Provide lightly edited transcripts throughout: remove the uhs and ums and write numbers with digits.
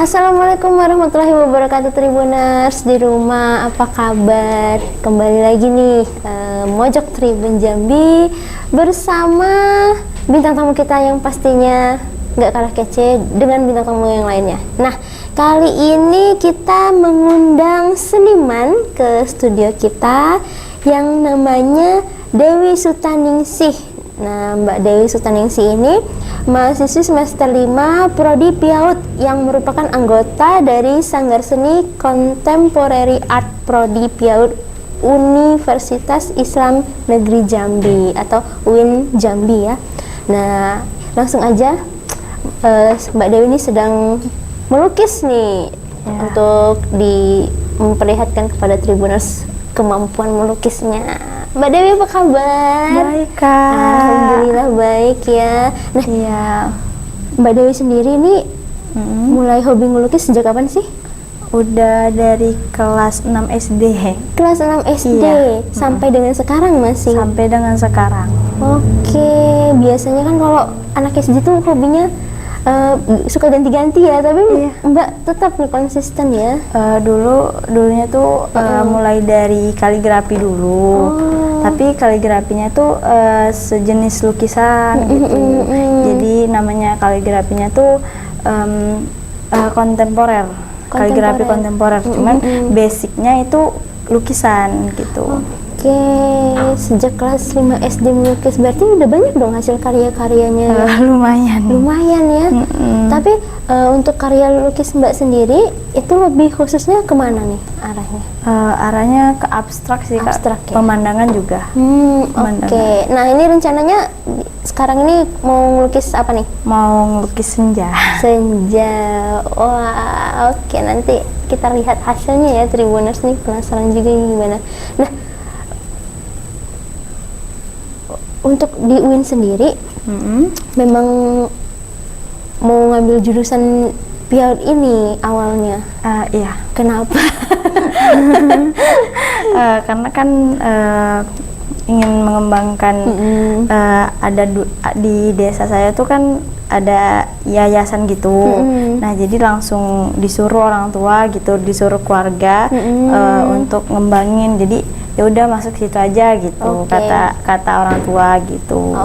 Assalamualaikum warahmatullahi wabarakatuh Tribuners di rumah, apa kabar? Kembali lagi nih Mojok Tribun Jambi bersama bintang tamu kita yang pastinya nggak kalah kece dengan bintang tamu yang lainnya. Nah, kali ini kita mengundang seniman ke studio kita yang namanya Dewi Sutaningsih. Nah, Mbak Dewi Sutaningsih ini mahasiswi semester 5 Prodi PIAUD yang merupakan anggota dari Sanggar Seni Contemporary Art Prodi PIAUD Universitas Islam Negeri Jambi atau UIN Jambi ya. Nah, langsung aja Mbak Dewi ini sedang melukis nih ya, untuk memperlihatkan kepada Tribuners kemampuan melukisnya. Mbak Dewi apa kabar? Baik, Kak. Alhamdulillah baik ya. Nah, iya. Mbak Dewi sendiri nih mulai hobi ngelukis sejak kapan sih? Udah dari kelas 6 SD. Kelas 6 SD sampai dengan sekarang masih? Sampai dengan sekarang. Oke, biasanya kan kalau anak SD tuh hobinya suka ganti-ganti ya, tapi Mbak tetap nih konsisten ya? Dulunya tuh mulai dari kaligrafi dulu. Tapi kaligrafinya tuh sejenis lukisan gitu. Jadi namanya kaligrafinya tuh kontemporer. Kaligrafi kontemporer. Cuman basicnya itu lukisan gitu. Oke, sejak kelas 5 SD melukis berarti udah banyak dong hasil karya-karyanya. Lumayan ya. Tapi untuk karya lukis Mbak sendiri itu lebih khususnya kemana nih arahnya? Arahnya ke abstrak sih, abstrak, Kak. Ya? Pemandangan juga. Oke. Nah, ini rencananya sekarang ini mau ngelukis apa nih? Mau ngelukis senja. Senja. Wah, oke, nanti kita lihat hasilnya ya Tribuners nih, penasaran juga gimana. Nah, untuk di UIN sendiri memang mau ngambil jurusan PIAUD ini awalnya? Iya. Kenapa? Karena kan ingin mengembangkan ada di desa saya tuh kan ada yayasan gitu. Nah, jadi langsung disuruh orang tua gitu, disuruh keluarga untuk ngembangin. Jadi ya udah masuk situ aja gitu, kata orang tua gitu.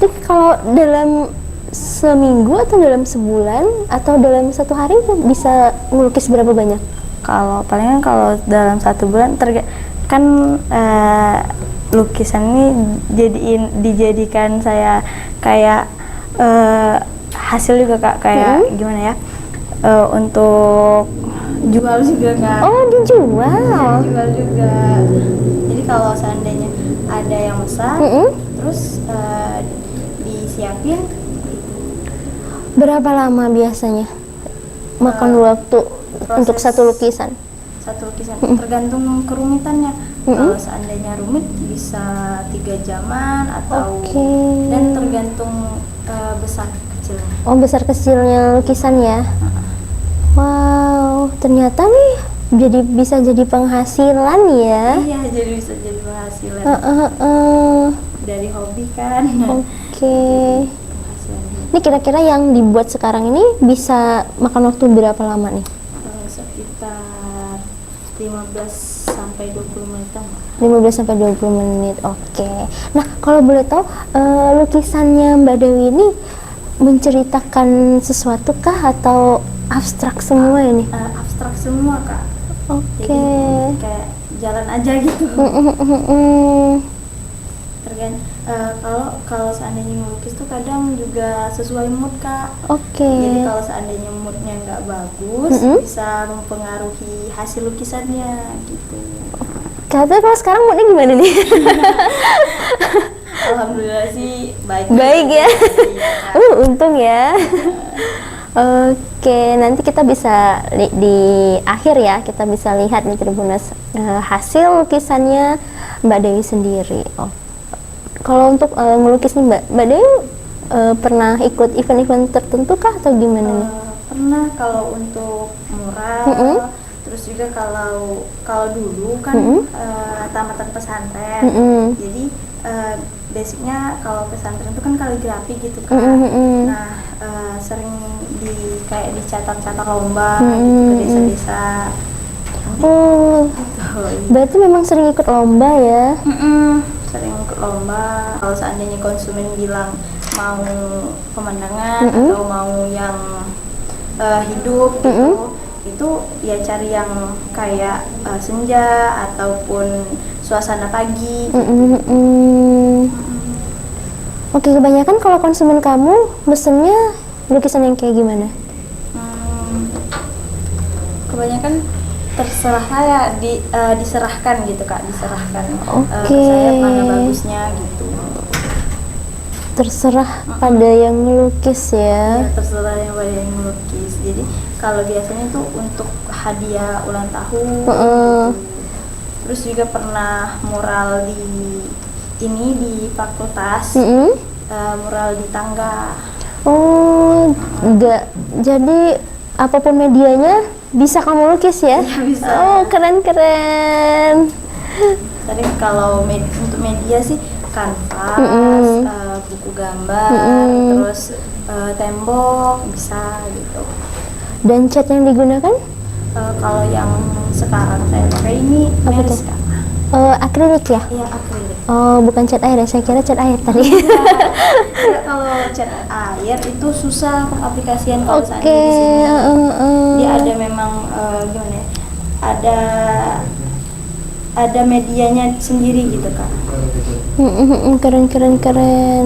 Tapi kalau dalam seminggu atau dalam sebulan atau dalam satu hari itu bisa ngelukis berapa banyak? Kalau palingan kalau dalam satu bulan kan lukisan ini dijadikan saya kayak hasil juga, Kak, kayak gimana ya, untuk jual juga, Kak. Oh, dijual? Dijual juga. Jadi kalau seandainya ada yang besar terus disiapin. Berapa lama biasanya makan waktu untuk satu lukisan? Tergantung kerumitannya. Kalau seandainya rumit bisa 3 jaman atau dan tergantung besar kecilnya. Oh, besar kecilnya lukisan ya. Wow, ternyata nih bisa jadi penghasilan ya. Iya, jadi bisa jadi penghasilan. Dari hobi kan. Oke. Ini kira-kira yang dibuat sekarang ini bisa makan waktu berapa lama nih? Sekitar 15 sampai 20 menitan. 15 sampai 20 menit. Oke. Nah, kalau boleh tahu lukisannya Mbak Dewi ini menceritakan sesuatu kah atau abstrak semua ini? Abstrak semua, Kak. Oke. Jadi kayak jalan aja gitu. Kalau seandainya melukis tuh kadang juga sesuai mood, Kak. Jadi kalau seandainya moodnya nggak bagus bisa mempengaruhi hasil lukisannya gitu. Katanya kalau sekarang moodnya gimana nih? Alhamdulillah sih baik. Baik ya. Untung ya. Oke, nanti kita bisa di akhir ya, kita bisa lihat nih Tribuners hasil lukisannya Mbak Dewi sendiri. Kalau untuk melukis nih Mbak Dewi pernah ikut event-event tertentu kah atau gimana nih? Pernah, kalau untuk mural, terus juga kalau dulu kan tamatan pesantren, jadi basicnya kalau pesantren itu kan kaligrafi gitu kan. Nah, sering kayak dicatat-catat lomba gitu ke desa-desa. Oh, berarti memang sering ikut lomba ya? Sering ikut lomba. Kalau seandainya konsumen bilang mau pemandangan atau mau yang hidup gitu, itu ya cari yang kayak senja ataupun suasana pagi. Oke, kebanyakan kalau konsumen kamu mesennya lukisan yang kayak gimana? Kebanyakan terserah saya, diserahkan gitu Kak, diserahkan Oke. ke saya mana bagusnya gitu. Terserah pada yang melukis ya? Ya, terserah yang pada yang melukis. Jadi kalau biasanya tuh untuk hadiah ulang tahun gitu. Terus juga pernah mural di fakultas, mural di tangga. Oh, enggak. Jadi apapun medianya bisa kamu lukis ya? Iya, bisa. Oh, keren-keren. Tadi kalau untuk media sih kanvas, buku gambar, terus tembok bisa gitu. Dan cat yang digunakan? Kalau yang sekarang saya pakai ini Apa Meris tuh? Kak. Akrilik ya? Iya, akrilik. Oh, bukan cat air ya? Saya kira cat air tadi. Ya, kalau cat air itu susah aplikasian kalau Oke. seandainya di sini. Dia ada memang gimana ya? Ada medianya sendiri gitu Kak. Keren.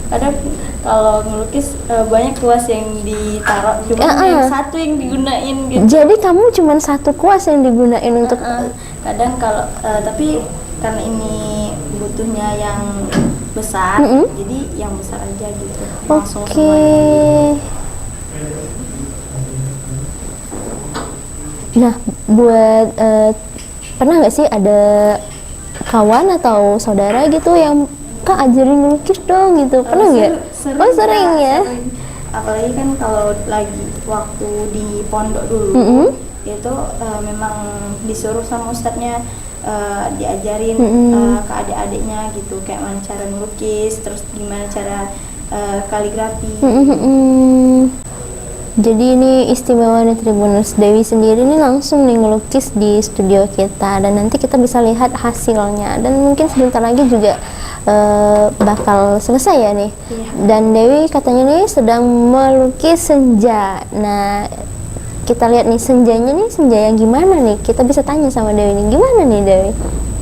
Kadang kalau ngelukis banyak kuas yang ditaruh, cuma yang satu yang digunain gitu. Jadi kamu cuma satu kuas yang digunain untuk Kadang kalau tapi karena ini butuhnya yang besar, jadi yang besar aja gitu. Langsung Oke. semuanya. Nah, buat pernah nggak sih ada kawan atau saudara gitu yang Kak ajarin ngelukis dong gitu? Pernah nggak? Oh, sering Kak, ya? sering. Apalagi kan kalau lagi waktu di pondok dulu, itu memang disuruh sama ustadznya diajarin ke adik-adiknya gitu, kayak mana cara melukis, terus gimana cara kaligrafi. Jadi ini istimewa nih Tribuners, Dewi sendiri nih langsung nih ngelukis di studio kita dan nanti kita bisa lihat hasilnya dan mungkin sebentar lagi juga bakal selesai ya nih. Iya. Dan Dewi katanya nih sedang melukis senja. Nah, kita lihat nih senjanya nih, senja yang gimana nih? Kita bisa tanya sama Dewi nih, gimana nih Dewi?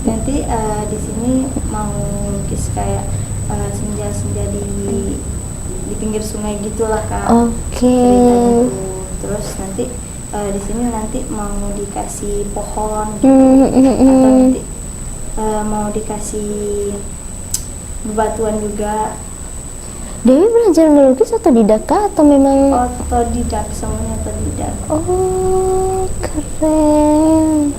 Nanti di sini mau lukis kayak senja-senja di pinggir sungai gitulah Kak. Oke. Ceritanya gitu. Terus nanti di sini nanti mau dikasih pohon gitu. Atau nanti mau dikasih bebatuan juga. Dewi belajar melukis otodidak kah atau memang? Otodidak, semuanya otodidak. Oh, keren.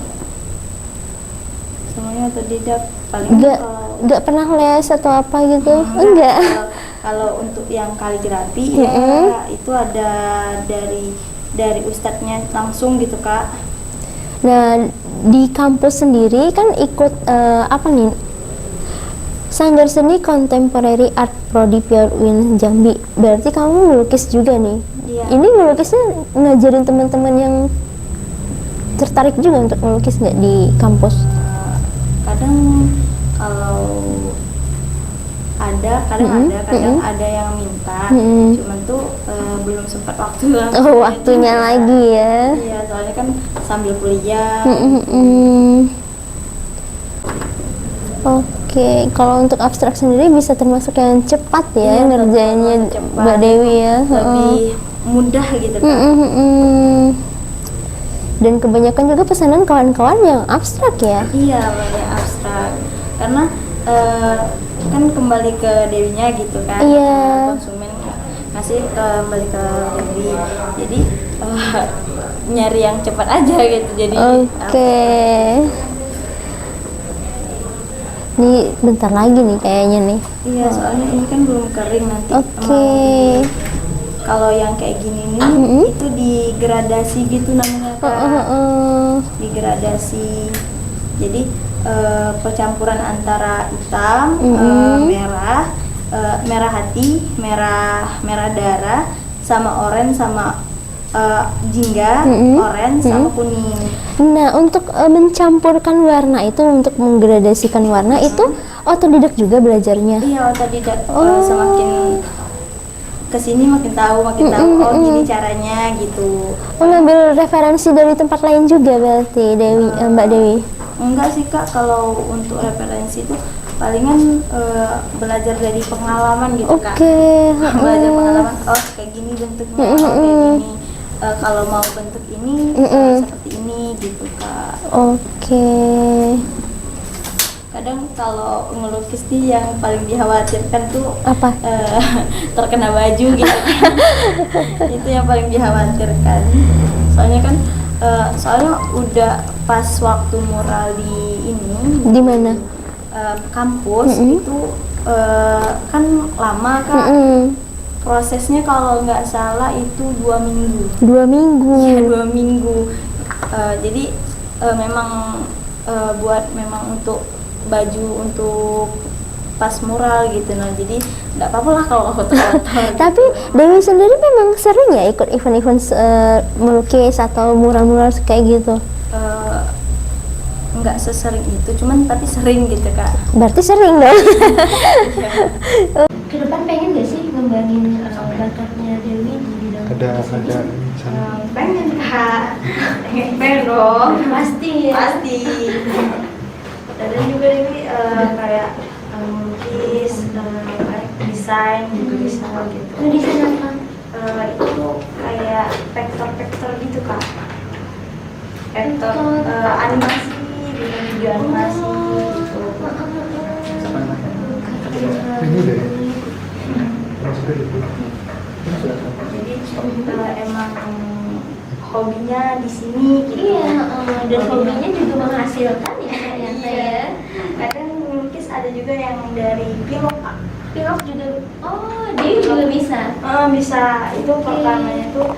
Semuanya otodidak. Paling Nggak pernah les atau apa gitu? Enggak. Kalau untuk yang kaligrafi ya itu ada dari ustadznya langsung gitu Kak. Nah, di kampus sendiri kan ikut apa nih? Sanggar Seni Contemporary Art Prodi PUIN Jambi. Berarti kamu melukis juga nih? Iya. Ini melukisnya ngajarin teman-teman yang tertarik juga untuk melukis nggak di kampus? Kadang kalau kadang ada yang minta, cuman tuh belum sempat waktu lah. Oh, waktunya lagi ya? Iya, soalnya kan sambil kuliah. Oke, kalau untuk abstrak sendiri bisa termasuk yang cepat ya, Iya, ngerjainnya cepat. Mbak Dewi ya? Lebih mudah gitu kan. Dan kebanyakan juga pesanan kawan-kawan yang abstrak ya? Iya, banyak abstrak. Karena kan kembali ke Dewinya gitu kan. Iya. Konsumen ngasih kembali ke Dewi. Jadi nyari yang cepat aja gitu. Jadi Oke. Ini bentar lagi nih kayaknya nih. Iya, soalnya ini kan belum kering nanti. Oke. Kalau yang kayak gini nih itu digradasi gitu namanya Kak. Digradasi. Jadi percampuran antara hitam, merah hati, merah darah, sama oranye sama jingga, orange, sama kuning. Nah, untuk mencampurkan warna itu, untuk menggradasikan warna itu otodidak juga belajarnya. Iya, otodidak. Semakin kesini makin tahu oh gini caranya gitu. Mengambil referensi dari tempat lain juga berarti Mbak Dewi? Enggak sih Kak, kalau untuk referensi itu palingan belajar dari pengalaman gitu Kak. Belajar pengalaman, oh kayak gini bentuknya, oh kayak gini. Kalau mau bentuk ini seperti ini gitu Kak. Kadang kalau ngelukis nih yang paling dikhawatirkan tuh apa? Terkena baju gitu. Itu yang paling dikhawatirkan. Soalnya udah pas waktu mural di mana? Kampus itu kan lama Kak. Prosesnya kalau nggak salah itu 2 minggu. 2 minggu. Iya, 2 minggu. Jadi memang buat memang untuk baju untuk pas mural gitu. Nah, jadi nggak apa-apa lah kalau kotor-kotor. Tapi Dewi sendiri memang sering ya ikut event-event melukis atau mural-mural kayak gitu? Nggak sesering itu, cuman tapi sering gitu Kak. Berarti sering dong. Ke depan pengen gak sih ngembangin bakatnya Dewi di bidang ada pengen Kak. Pengen dong. Pasti ya? Pasti. Dan juga ini kayak melukis, desain juga bisa gitu. Desain apa? Itu kayak vektor-vektor gitu Kak. Vektor animasi, bikin video animasi gitu. ini deh Jadi emang hobinya di sini gitu. Iya, dan hobinya juga menghasilkan ya ternyata ya. Kadang melukis ada juga yang dari pilok Kak. Pilok juga, dia juga bisa. Bisa. Itu pertamanya tuh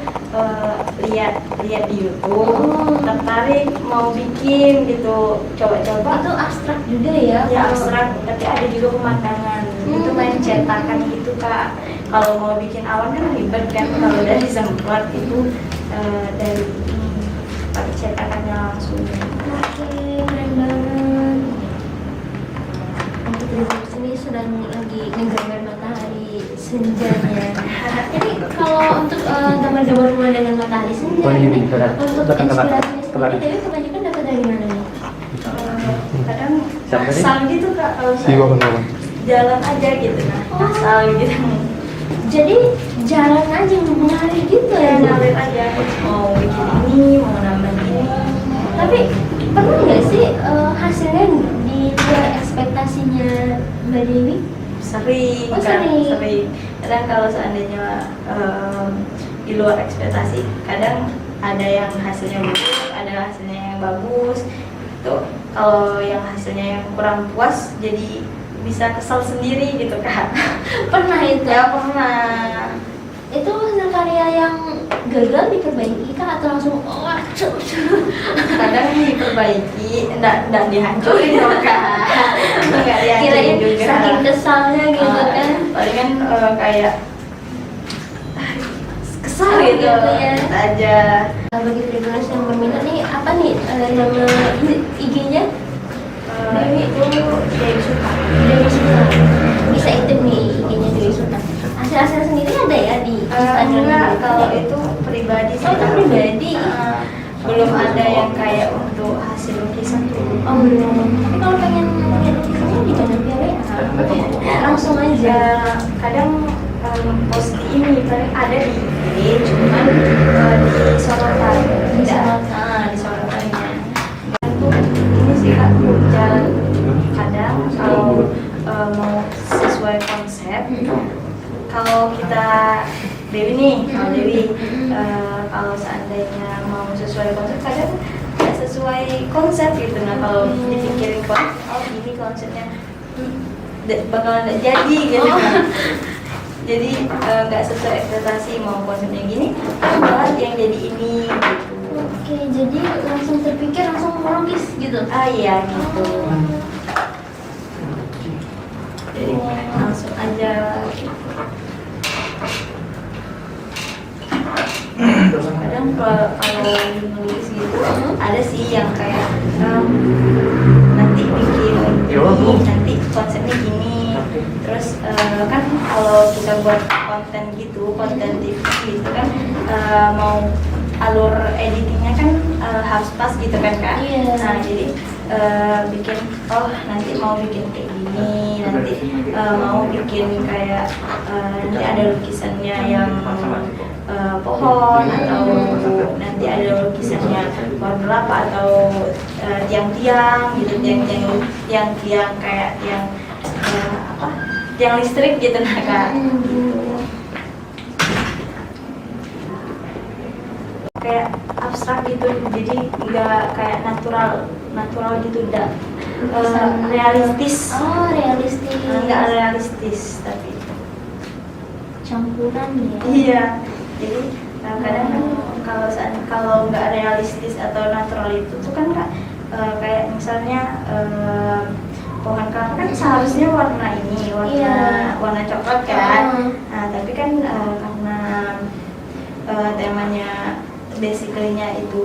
lihat di YouTube, tertarik mau bikin gitu, coba-coba. Itu abstrak juga ya? Ya abstrak, tapi ada juga pematangan. Itu main cetakan gitu Kak. Kalau mau bikin awan kan ribet kan, kalau dari semprot itu dari ini pakai cetakannya langsung. Keren banget. Untuk di sini sedang lagi ngegambar matahari senjanya. Jadi kalau untuk gambar-gambar rumah dengan matahari senja, untuk inspirasinya sendiri Dewi kebanyakan dapat dari mana nih? Kadang asal gitu Kak, kalau saya jalan aja gitu, asal gitu. Jadi jalan aja mengalir gitu ya? Ngalir aja, mau bikin ini, mau nambah ini. Tapi pernah nggak sih hasilnya di luar ekspektasinya Mbak Dewi? Sering, sering. Kadang kalau seandainya di luar ekspektasi, kadang ada yang hasilnya buruk, ada hasilnya yang bagus. Tuh kalau yang hasilnya yang kurang puas, jadi bisa kesal sendiri gitu Kak. Pernah itu? Ya pernah. Itu hasil karya yang gagal diperbaiki kah atau langsung Kadang diperbaiki, enggak dihancurin dong Kak. Enggak dihancurin juga. Saking kesalnya gitu kan. Palingan kayak kesal gitu ya. Aja. Bagi Tribuners yang berminat nih, apa nih nama IG-nya? Dewi itu Dewi Suka. Dewi Suka. Bisa itu nih IG-nya Dewi Suka. Hasil-hasil sendiri ada ya di Instagram? Enggak, kalau itu pribadi sih. Oh, itu pribadi. Belum ada yang kayak untuk hasil lukisan tuh. Oh, belum. Tapi kalau pengen lihat lukisannya di mana biar langsung aja. Kadang post di ini paling ada di IG, cuman di sorotan. Di sorotan. Di sorotannya. Ini sih Kak, jalan kadang kalau mau sesuai konsep. Kalau kita Dewi nih, kalau seandainya mau sesuai konsep, kadang nggak sesuai konsep gitu. Nah kalau dipikirin konsep, oh gini konsepnya bakalan nggak jadi gitu. Jadi nggak sesuai ekspektasi, mau konsepnya gini, malah yang jadi ini gitu. Oke, jadi langsung terpikir langsung melukis gitu? Iya gitu. Jadi langsung aja. kadang kalau nulis gitu ada sih yang kayak nanti bikin ini, nanti konsepnya gini. Terus kan kalau kita buat konten gitu, konten TV gitu kan mau alur editingnya kan harus pas gitu kan Kak. Iya. Nah jadi bikin nanti mau bikin kayak gini, nanti mau bikin kayak nanti ada lukisannya yang pohon, atau nanti ada lukisannya pohon kelapa, atau tiang-tiang gitu, tiang-tiang kayak yang tiang listrik gitu nah Kak. Kayak abstrak gitu, jadi nggak kayak natural gitu, udah realistis. Realistis. Nggak realistis tapi Campuran ya. iya. Jadi kadang kan kalau nggak realistis atau natural itu tuh kan Kak, kayak misalnya pohon kelapa kan seharusnya warna ini, warna coklat kan. Nah tapi kan karena temanya basically-nya itu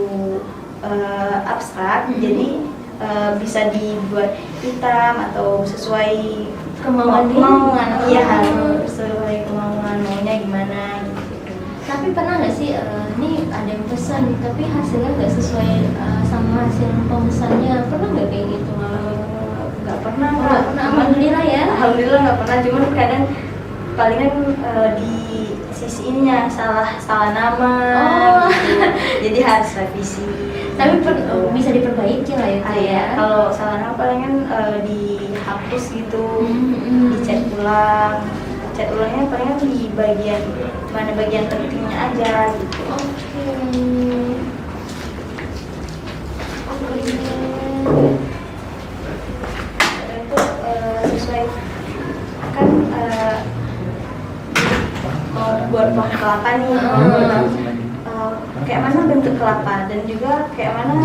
abstrak, jadi bisa dibuat hitam atau sesuai kemauan. Iya, harus sesuai kemauan maunya gimana gitu. Tapi pernah nggak sih ini ada yang pesan tapi hasilnya nggak sesuai sama hasil pemesannya? Pernah nggak kayak gitu? Nggak pernah. Alhamdulillah ya. Alhamdulillah nggak pernah, cuman kadang palingan di sisi ininya salah nama gitu. Jadi harus revisi. Tapi bisa diperbaiki lah itu ya. Kalau salah nama palingan dihapus gitu, dicat ulang. Cat ulangnya palingan di bagian pentingnya aja gitu. Itu sesuai kan mau buat pohon kelapa nih, kayak mana bentuk kelapa, dan juga kayak mana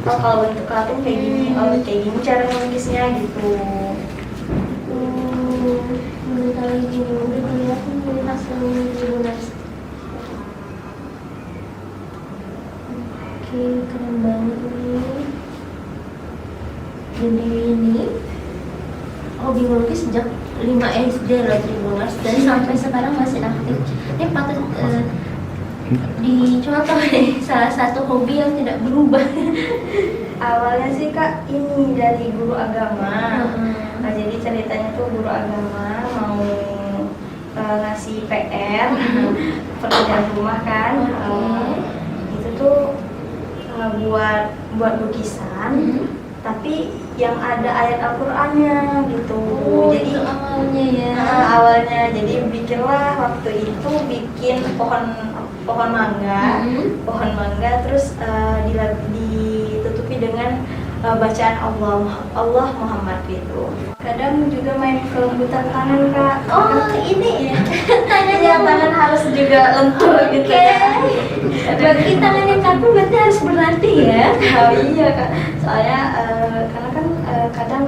kalau bentuk kelapa kayak gini, kayak gini cara melukisnya gitu. Bentar lagi nih, udah kelihatan dari hasilnya Tribuners. Oke, keren banget nih. Dan ini hobi melukis sejak 5 SD loh Tribuners, dan sampai sekarang masih aktif. Ini patut dicontoh nih, salah satu hobi yang tidak berubah. Awalnya sih Kak ini dari guru agama. Nah, jadi ceritanya tuh guru agama mau ngasih PR pekerjaan rumah kan. Itu tuh buat lukisan, tapi yang ada ayat Al-Qur'annya gitu. Jadi itu awalnya ya. Awalnya jadi bikinlah waktu itu bikin pohon mangga, terus ditutupi dengan bacaan Allah Muhammad gitu. Kadang juga main kelembutan tangan Kak. Ini ya. Tangan harus juga lentur gitu ya. Bagi tangan yang kaku berarti harus berlatih ya. Iya Kak. Soalnya karena kan kadang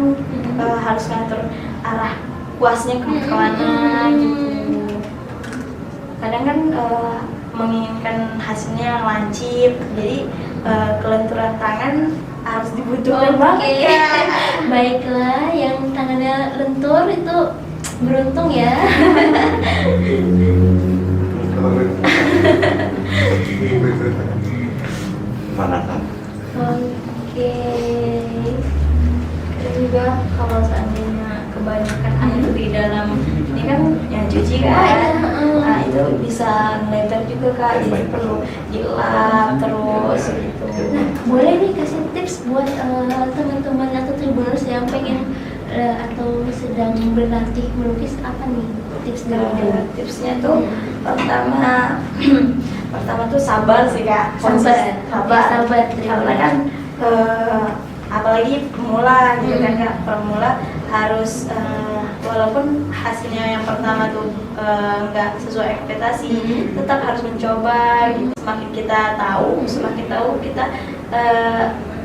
harus ngatur arah kuasnya kemana gitu. Kadang kan menginginkan hasilnya lancip, jadi kelenturan tangan harus dibutuhkan banget kan. Baiklah, yang tangannya lentur itu beruntung ya. Mana kan? Oke. Dan juga kalau seandainya kebanyakan air di dalam ini kan yang cuci kan, nah itu bisa ngelebar juga Kak, jadi perlu dilap terus gitu. Nah, boleh nih kasih tips buat teman-teman atau tribuners yang pengen atau sedang berlatih melukis, apa nih tips dari Tipsnya tuh pertama tuh sabar sih Kak. Sabar. Karena kan apalagi pemula gitu kan Kak, pemula harus walaupun hasilnya yang pertama tuh nggak sesuai ekspektasi, tetap harus mencoba gitu. Semakin tahu kita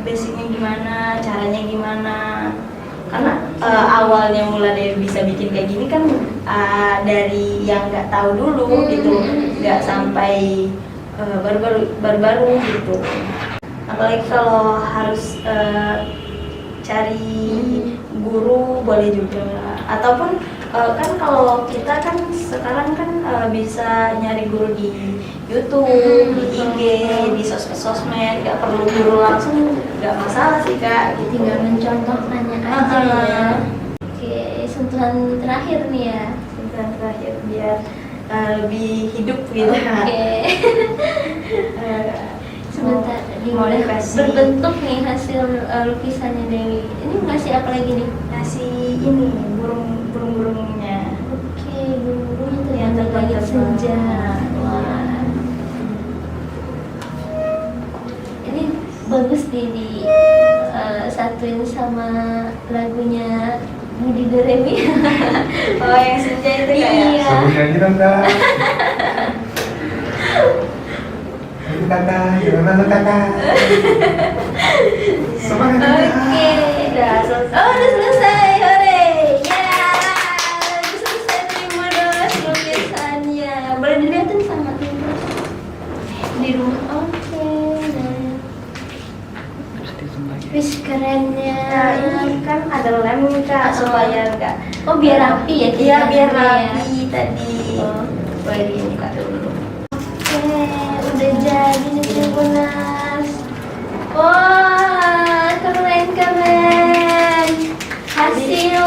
basicnya gimana, caranya gimana. Karena awalnya mulai dari bisa bikin kayak gini kan dari yang nggak tahu dulu gitu, nggak sampai baru-baru gitu. Apalagi kalau harus cari guru boleh juga, ataupun kan kalau kita kan sekarang kan bisa nyari guru di YouTube, di IG, di sosmed, nggak perlu guru langsung, nggak masalah sih Kak. Gitu. Tinggal mencontohkannya aja ya. Oke, sentuhan terakhir nih ya. Sentuhan terakhir biar lebih hidup gitu. Oke. Sebentar, motivasi. berbentuk nih hasil lukisannya Dewi. Ini ngasih apa lagi nih? Ngasih ini burung-burungnya. Oke, burung-burung itu yang Yang langit terbang. senja. Wah. Ini bagus di satuin sama lagunya Budi Doremi. Oh yang senja itu kayak. Iya. Sebut nyanyi dong kak. Itu kakak, gimana kakak? Semangat kakak. Oke. Udah selesai. Oh, udah selesai. Hore. Ya. Udah selesai Tribuners lukisannya. Boleh dilihatin sama tim di rumah. Oke. Wis kerennya. Nah ini kan ada lem nih Kak supaya enggak. Oh, biar rapi ya? Iya biar ya? rapi tadi. Oh. Boleh dibuka dulu. Oke, udah jadi nih Tribuners. Wah, keren. Hasil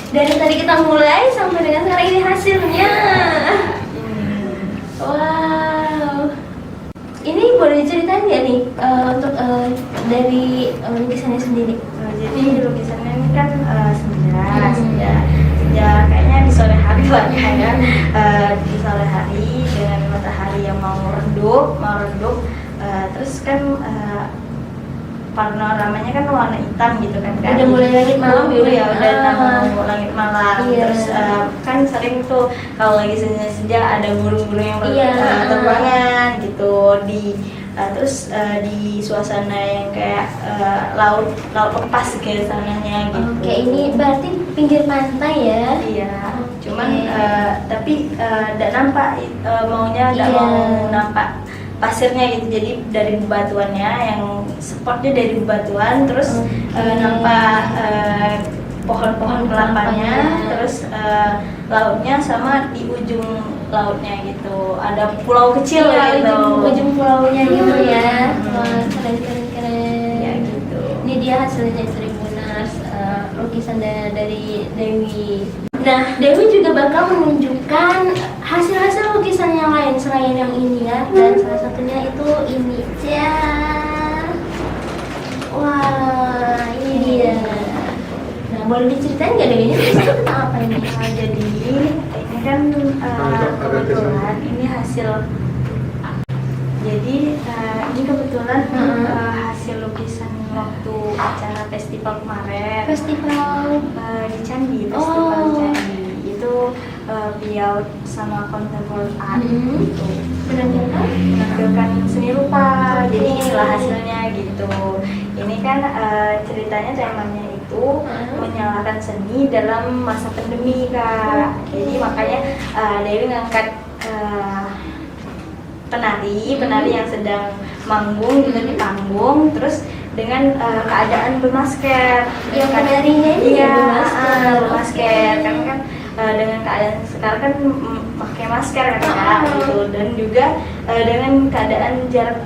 dari tadi kita mulai sampai dengan sekarang ini hasilnya. Wow. Ini boleh diceritain nggak nih untuk dari lukisannya sendiri? Jadi lukisannya ini kan senja kayaknya di sore hari lah ya. Di sore hari dengan matahari yang mau redup, terus kan panoramanya kan warna hitam gitu kan. Udah mulai langit malam ya, udah mau langit malam. Iya. Terus kan sering tuh kalau lagi senja ada burung-burung yang Iya. terbangan gitu terus di suasana yang kayak laut lepas kayak sananya gitu. Oke, ini berarti pinggir pantai ya? Iya. Oke. Cuman tapi tidak nampak maunya tidak Iya. mau nampak pasirnya gitu. Jadi dari bebatuannya yang spotnya dari bebatuan terus Oke. nampak pohon-pohon kelapanya, terus lautnya sama di ujung lautnya gitu. Ada pulau kecil Iya, gitu. ujung pulaunya gitu ya. Hmm. Wah, keren. Ya gitu. Ini dia hasilnya Tribuners, lukisan dari Dewi. Nah, Dewi juga bakal menunjukkan hasil-hasil lukisan yang lain selain yang ini ya. Dan salah satunya itu ini. Ya. Wah, ini dia. Nah, boleh diceritain nggak Dewi? Ini lukisan tentang apa ini? Jadi ini kan kebetulan ini hasil. Jadi ini kebetulan hasil lukisan waktu acara festival kemarin. Festival Di Candi, festival Oh. Candi itu beliau sama contemporary art gitu menampilkan seni rupa. Jadi inilah hasilnya gitu. Ini kan ceritanya temanya itu menyalakan seni dalam masa pandemi Kak. Jadi makanya Dewi ngangkat penari yang sedang manggung gitu di panggung, terus dengan keadaan bermasker. Yang penarinya ini Iya, bermasker. bermasker. Karena kan dengan keadaan sekarang kan pakai masker kan gitu, dan juga dengan keadaan jarak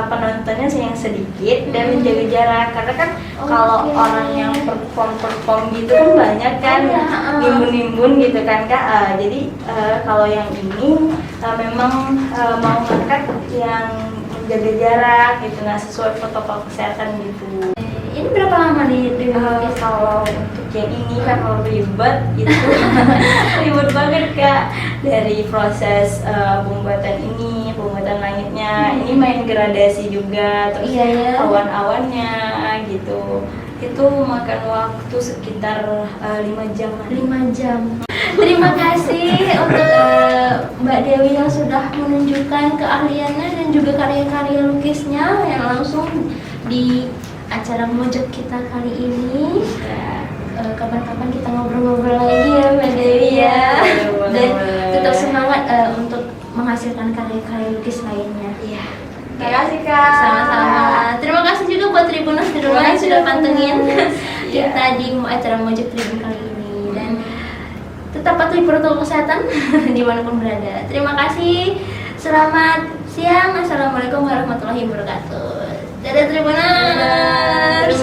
penontonnya yang sedikit dan menjaga jarak, karena kan kalau orang yang perform gitu kan banyak kan nimbun gitu kan Kak. Jadi kalau yang ini memang mau ngangkat yang menjaga jarak gitu, nggak sesuai protokol kesehatan gitu. Ini berapa lama nih Dewi melukis? Kalau untuk yang ini kan ribet itu ribet banget Kak, dari proses pembuatan langitnya, ini main gradasi juga, terus Iya, ya. awan-awannya gitu, itu makan waktu sekitar 5 jam. 5 jam. Terima kasih untuk Mbak Dewi yang sudah menunjukkan keahliannya dan juga karya-karya lukisnya yang langsung di acara Mojok kita kali ini. Kapan-kapan kita ngobrol-ngobrol lagi ya Mbak Dewi ya. Iya, boleh, Dan boleh. tetap semangat untuk menghasilkan karya-karya lukis lainnya. Iya. Terima kasih Kak. Sama-sama. Terima kasih juga buat Tribuners di rumah yang sudah pantengin kita di acara Mojok Tribun kali ini, dan tetap patuhi protokol kesehatan dimanapun berada. Terima kasih. Selamat siang. Assalamualaikum warahmatullahi wabarakatuh. Dadah Tribuners.